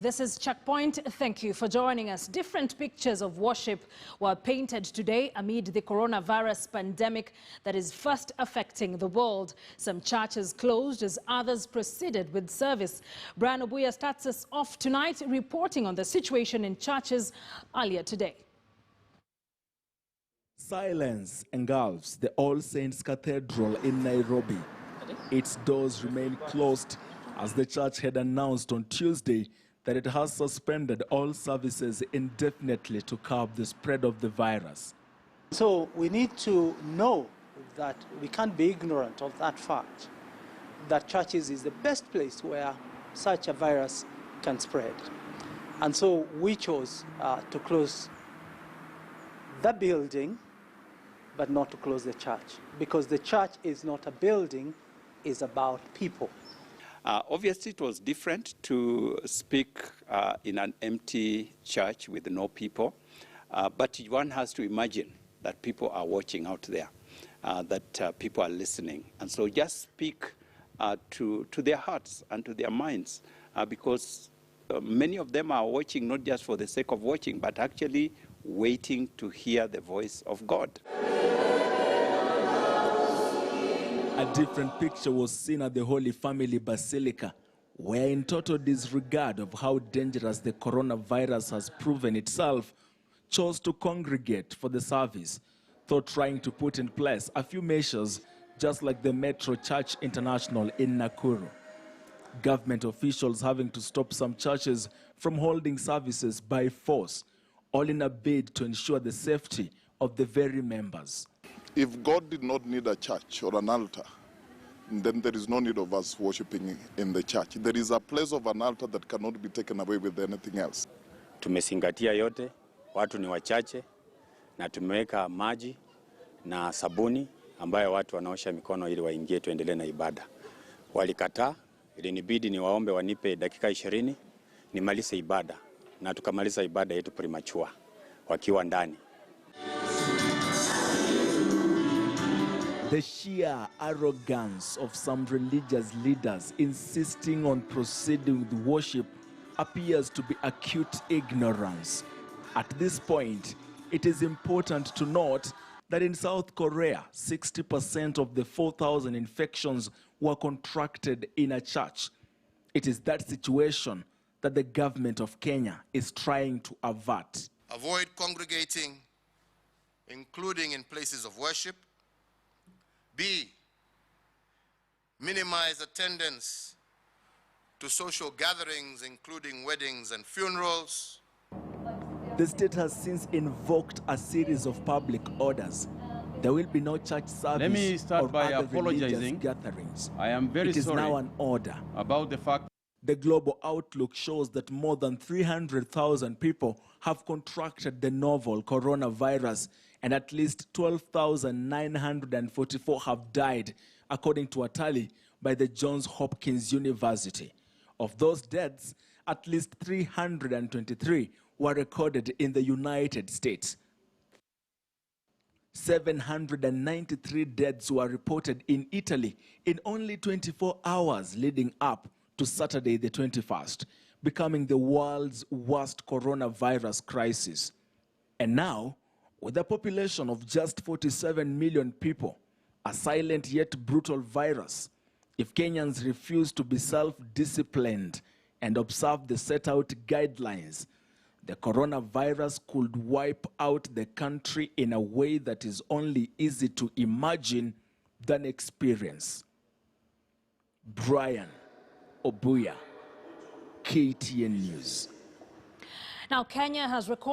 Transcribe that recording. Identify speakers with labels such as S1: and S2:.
S1: This is Checkpoint. Thank you for joining us. Different pictures of worship were painted today amid the coronavirus pandemic that is fast affecting the world. Some churches closed as others proceeded with service. Brian Obuya starts us off tonight, reporting on the situation in churches earlier today.
S2: Silence engulfs the All Saints Cathedral in Nairobi. Its doors remain closed as the church had announced on Tuesday that it has suspended all services indefinitely to curb the spread of the virus.
S3: So we need to know that we can't be ignorant of that fact, that churches is the best place where such a virus can spread. And so we chose to close the building, but not to close the church, because the church is not a building, it's about people.
S4: Obviously, it was different to speak in an empty church with no people, but one has to imagine that people are watching out there, that people are listening. And so just speak to their hearts and to their minds, because many of them are watching not just for the sake of watching, but actually waiting to hear the voice of God.
S2: A different picture was seen at the Holy Family Basilica, where in total disregard of how dangerous the coronavirus has proven itself, chose to congregate for the service, though trying to put in place a few measures just like the Metro Church International in Nakuru. Government officials having to stop some churches from holding services by force, all in a bid to ensure the safety of the very members.
S5: If God did not need a church or an altar, then there is no need of us worshiping in the church. There is a place of an altar that cannot be taken away with anything else.
S6: Tumezingatia yote, watu ni wachache, na tumeweka maji na sabuni ambayo watu wanaosha mikono ili waingie tuendelee na ibada. Walikataa, ilinibidi niwaombe wanipe dakika 20 nimalize ibada, na tukamaliza ibada yetu premature wakiwa ndani.
S2: The sheer arrogance of some religious leaders insisting on proceeding with worship appears to be acute ignorance. At this point, it is important to note that in South Korea, 60% of the 4,000 infections were contracted in a church. It is that situation that the government of Kenya is trying to avert.
S7: Avoid congregating, including in places of worship. B, minimize attendance to social gatherings, including weddings and funerals.
S2: The state has since invoked a series of public orders. There will be no church service.
S8: Let me start
S2: or
S8: by
S2: other
S8: apologizing.
S2: Gatherings.
S8: I am very sorry.
S2: It is now an order
S8: about the fact.
S2: The global outlook shows that more than 300,000 people have contracted the novel coronavirus, and at least 12,944 have died, according to a tally by the Johns Hopkins University. Of those deaths, at least 323 were recorded in the United States. 793 deaths were reported in Italy in only 24 hours leading up to Saturday the 21st, becoming the world's worst coronavirus crisis. And now, with a population of just 47 million people, a silent yet brutal virus, if Kenyans refuse to be self-disciplined and observe the set-out guidelines, the coronavirus could wipe out the country in a way that is only easy to imagine than experience. Brian Obuya, KTN News.
S1: Now, Kenya has recorded